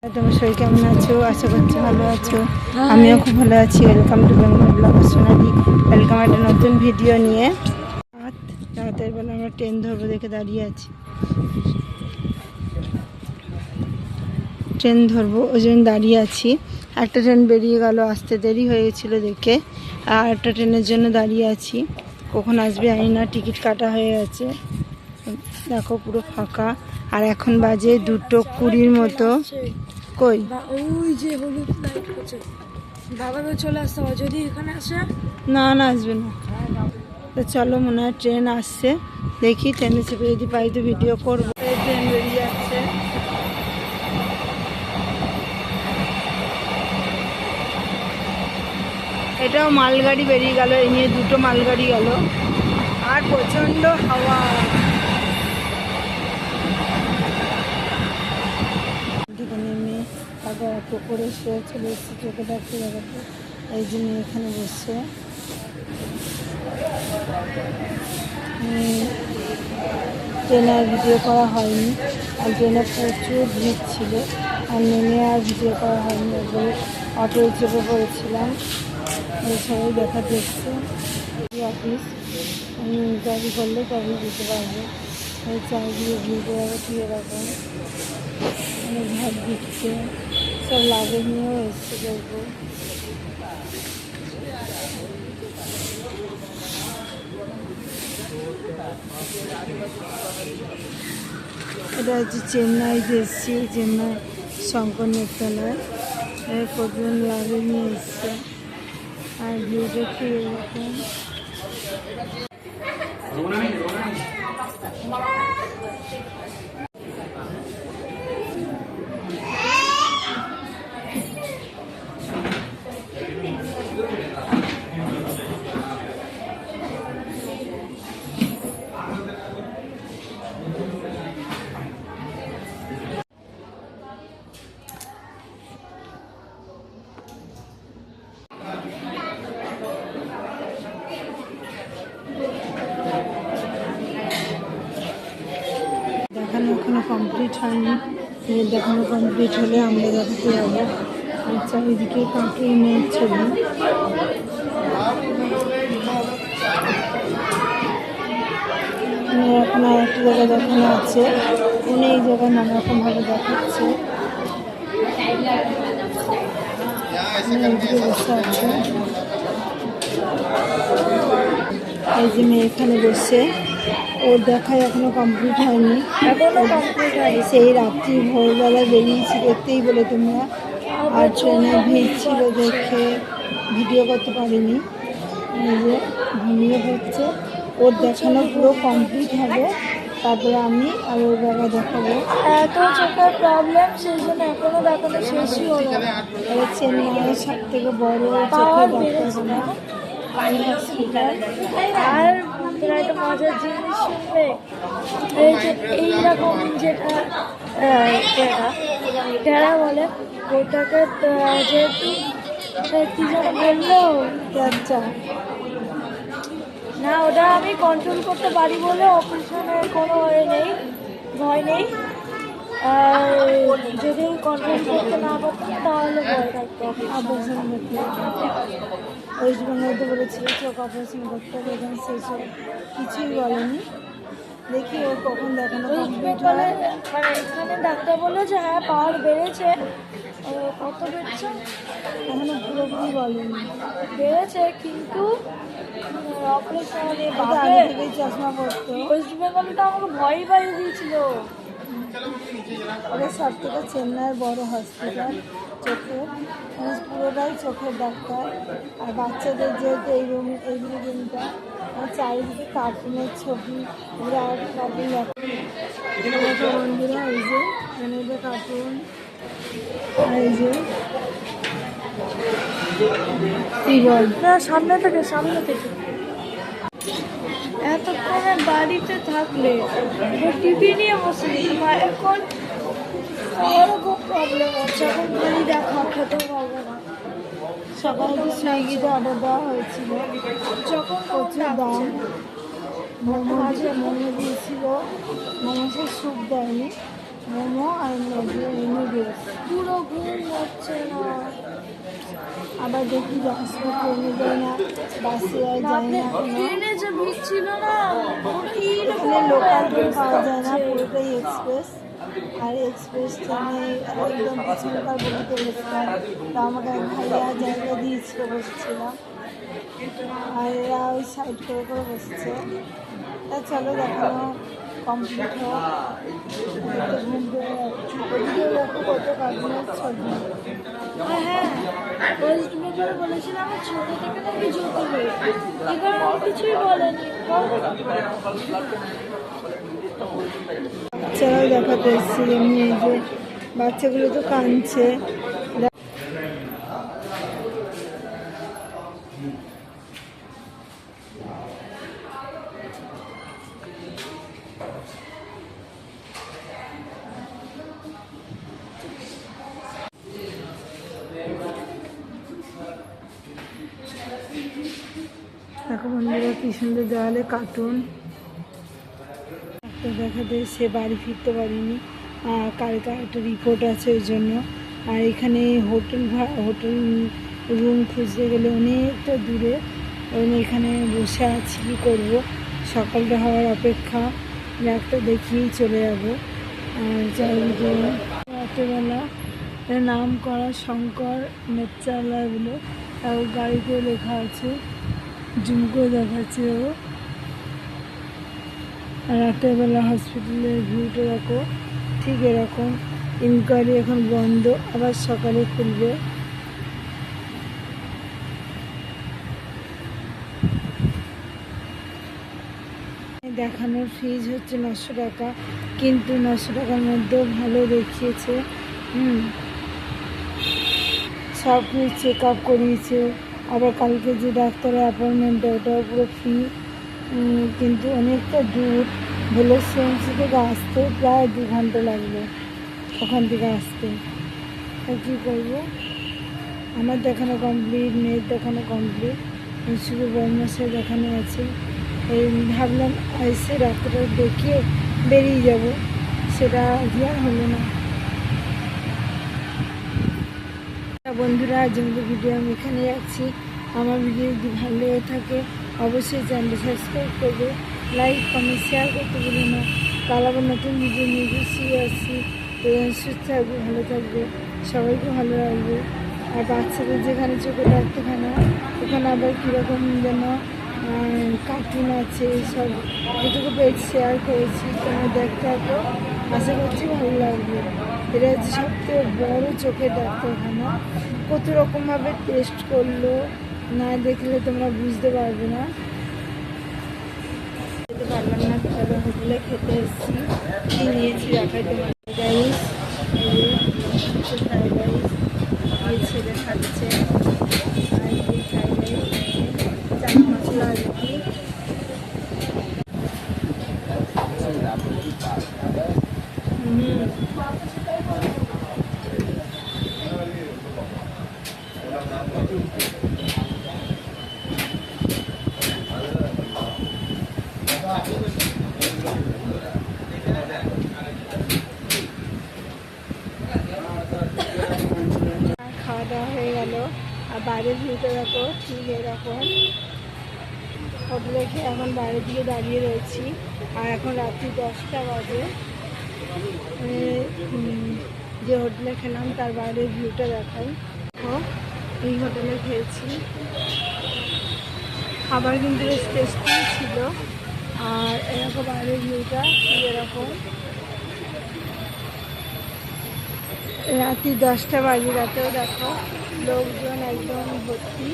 তোমার শরীর কেমন আছো? আশা করছি ভালো আছো। আমিও খুব ভালো আছি। Welcome to Bengal blog Sonali. Welcome একটা নতুন ভিডিও নিয়ে। রাতের বেলা আমরা ট্রেন ধরবো দেখে দাঁড়িয়ে আছি। ট্রেন ধরবো ওই জন্য দাঁড়িয়ে আছি। একটা ট্রেন বেরিয়ে গেল, আসতে দেরি হয়েছিল দেখে। আর একটা ট্রেনের জন্য দাঁড়িয়ে আছি, কখন আসবে জানি না। টিকিট কাটা হয়ে গেছে, দেখো পুরো ফাঁকা। আর এখন বাজে 2:20 মতো। কই ওই যে হলুদ লাইট হচ্ছে, বাবাকে চলে আসতে হবে যদি এখানে আসে। না না, আসবে না। তো চলো, মনে হয় ট্রেন আসছে, দেখি ট্রেনে চেপে যদি পাই তো ভিডিও করবো। ট্রেন বেরিয়ে যাচ্ছে। এটাও মালগাড়ি বেরিয়ে গেল, এই নিয়ে দুটো মালগাড়ি গেল। আর প্রচণ্ড হাওয়া। নেমে তারপর অটো করে শুয়ে চলে এসেছি চোখে ডাক্তার দেখাতে। এই জন্য এখানে বসছে। ট্রেনে আর ভিডিও করা হয়নি, আর ট্রেনে প্রচুর ভিড় ছিল, আর নেমে আর ভিডিও করা হয়নি। ওগুলো অটোয় চেপে পড়েছিলাম। সবাই দেখা দেখছে। অফিস গাড়ি করলে তবে দিতে পারবো। চারিদিকে ঘুরতে যাবো, ঠিক এরকম ঘর দিচ্ছে। সব লাগেজ নিয়েও এসছে দেখবো। এটা হচ্ছে চেন্নাইতে এসেছি, চেন্নাই শঙ্কর নেত্রালয়। কতজন লাগেজ নিয়ে এসছে। আর ভিউটা কি এরকম। দেখানো এখনো কমপ্লিট হয়নি। দেখানো কমপ্লিট হলে আমরা দেখাতে যাবো। আর চারিদিকে কার্টুনের ছবি। এখন আর একটা জায়গায় দেখানো আছে, অনেক জায়গায় নানা রকমভাবে দেখাচ্ছে। বসে আছে, এই যে মেয়ে এখানে বসে। ওর দেখা এখনো কমপ্লিট হয়নি, সেই রাত্রি ভোরবেলা বেরিয়েছি দেখতেই বলে তোমরা। আর ট্রেনে ভিড় ছিল দেখে ভিডিও করতে পারিনি। এই যে ঘুমিয়ে পড়ছে। ওর দেখানো পুরো কমপ্লিট হবে, তারপরে আমি আর ওর বাবা দেখাবো। এত চোখের প্রবলেম, সেই জন্য এখনো দেখানো শেষই হলো। চেন্নাইয়ের সব থেকে বড় চোখের ডাক্তারখানা আই হসপিটাল। আর তোরা একটা মজার জিনিস শুনবে, এই যে এইরকম যেটা টেরা বলে ওটাকে, যেহেতু কি যেন বললো, আচ্ছা না ওটা আমি কন্ট্রোল করতে পারি বলে অপারেশনের কোনো ভয় নেই। আর যদি কন্ট্রোল করতে না পারতাম তাহলে ভয় থাকতো। অপারেশন করতে ওয়েস্ট বেঙ্গলতে বলেছিল চোখ অপারেশন করতে হবে, এবং সেসব কিছুই বলেনি। দেখি ও কখন দেখানো কমপ্লিট হয়। মানে এখানে ডাক্তার বললো যে হ্যাঁ পাওয়ার বেড়েছে। কত বেড়েছে এখনো পুরোপুরি বলেনি। বেড়েছে, কিন্তু অপারেশন আগে থেকেই চশমা পড়তো। ওয়েস্ট বেঙ্গলে তো আমাকে ভয়ই পাইয়ে দিয়েছিল। ওটা সব থেকে চেন্নাইয়ের বড় হসপিটাল চোখের, পুরোটাই চোখের ডাক্তার। আর বাচ্চাদের যেহেতু এইগুলো রুমটা, চারিদিকে কার্টুনের ছবি, আর কার্টুন দেখো বন্ধুরা। এই যে এখানে যে কার্টুন, আর এই যে কি বল না, সামনে থেকে এতক্ষণে বাড়িতে থাকলে টিভি নিয়ে বসে এখন আমারও খুব প্রবলেম হচ্ছে। এখন খালি দেখা খেতে পারবো না। সকালে সুইগিতে অর্ডার দেওয়া হয়েছিল, যখন প্রচুর দাম। মোমো দিয়েছিল, মোমোসের স্যুপ দেয়নি। মোমো আর নুডলস। পুরো ঘুম হচ্ছে না। আবার দেখি বাসে ট্রেনে যায় না, বাসে আর যায় না কোনো। ট্রেনে যে ভিড় ছিল না, এখানে লোকাল ট্রেন পাওয়া যায় না, পুরোটাই এক্সপ্রেস। আর এক্সপ্রেস ট্রেনে একদম পিছনকার বগিতে বসতাম, তো আমাকে ভাইয়া জায়গা দিয়েছিল, বসেছিলাম। আর এরা ওই সাইড করে করে বসেছে। তা চলো দেখানো কমপ্লিট হোক। ঘুম পেয়ে যাচ্ছে। ওদিকেও দেখো কত কার্টুনের ছবি। হ্যাঁ, ওয়েস্ট বেঙ্গল বলেছিলাম আমার ছোট থেকে নাকি যেতে হবে, এবার আমি কিছুই বলেনি। বাচ্চারাও দেখাতে এসেছি, এমনি এই যে বাচ্চাগুলো তো কাঁদছে। দেখো বন্ধুরা কি সুন্দর দেওয়ালে কার্টুন। ডাক্তার দেখাতে সে বাড়ি ফিরতে পারিনি, কালকে একটা রিপোর্ট আছে ওই জন্য। আর এখানে হোটেল রুম খুঁজতে গেলে অনেকটা দূরে, আমি এখানে বসে আছি, কী করবো, সকালটা হওয়ার অপেক্ষা, ডাক্তার দেখিয়েই চলে যাবো। আর চারিদিকে রাত্রেবেলা নাম করা শঙ্কর নেত্রালয়গুলো তাও গাড়িতে লেখা আছে, জুম করে দেখাচ্ছে ও। আর রাত্রেবেলা হসপিটালের ভিউটা দেখো, ঠিক এরকম। ইনকোয়ারি এখন বন্ধ, আবার সকালে খুলবে। দেখানোর ফিজ হচ্ছে 900 টাকা, কিন্তু 900 টাকার মধ্যেও ভালো দেখিয়েছে। সব কিছু চেক আপ করিয়েছে। আবার কালকে যে ডাক্তারের অ্যাপয়েন্টমেন্টটা ওটাও পুরো ফ্রি, কিন্তু অনেকটা দূর। ভেলোর সিএমসি থেকে আসতে প্রায় 2 ঘন্টা লাগবে ওখান থেকে আসতে। আর কী করবো, আমার দেখানো কমপ্লিট, মেয়ের দেখানো কমপ্লিট, শুধু বর্মাসে দেখানো আছে। এই ভাবলাম এসে ডাক্তারটা দেখিয়ে বেরিয়ে যাব, সেটা কি আর হলো না। বন্ধুরা আজ আমাদের ভিডিও আমি এখানে যাচ্ছি। আমার ভিডিও যদি ভালো লেগে থাকে অবশ্যই চ্যানেলটি সাবস্ক্রাইব করবে, লাইক কমেন্ট শেয়ার করতে ভুলো না। কাল আবার নতুন ভিডিও নিয়ে আসছি। তো সুস্থ থাকবে, ভালো থাকবে, সবাইকে ভালো রাখবে। আর বাচ্চাদের যেখানে চোখে ডাক্তারখানা, ওখানে আবার কীরকম যেন কার্টুন আছে, এইসব যেটুকু পেজ শেয়ার করেছি, তোমরা দেখতে থাকো, আশা করছি ভালো লাগবে। এটা হচ্ছে সবথেকে বড় চোখের ডাক্তারখানা। কত রকমভাবে টেস্ট করলো, না দেখলে তোমরা বুঝতে পারবে না। খেতে পারলাম না, তবে হোটেলে খেতে এসেছি। কী নিয়েছি দেখাই তোমার। রাইস, ফ্রাইড রাইস, এই ছেলে খাচ্ছে। আর এই ফ্রাইড রাইস চাট মশলা আর কি। খাওয়া দাওয়া হয়ে গেল। আর বাইরের ভিউটা দেখো, ঠিক এরকম। হোটেলে খেয়ে এখন বাইরের দিকে দাঁড়িয়ে রয়েছি। আর এখন রাত্রি 10টা বাজে। যে হোটেলে খেলাম তার বাইরের ভিউটা দেখাই। এই হোটেলে খেয়েছি, খাবার কিন্তু বেশ টেস্টি ছিল। আর এরকম বাইরের ভিউটা ঠিক এরকম। রাত্রি 10টা বাজে, রাতেও দেখো লোকজন একদম ভর্তি।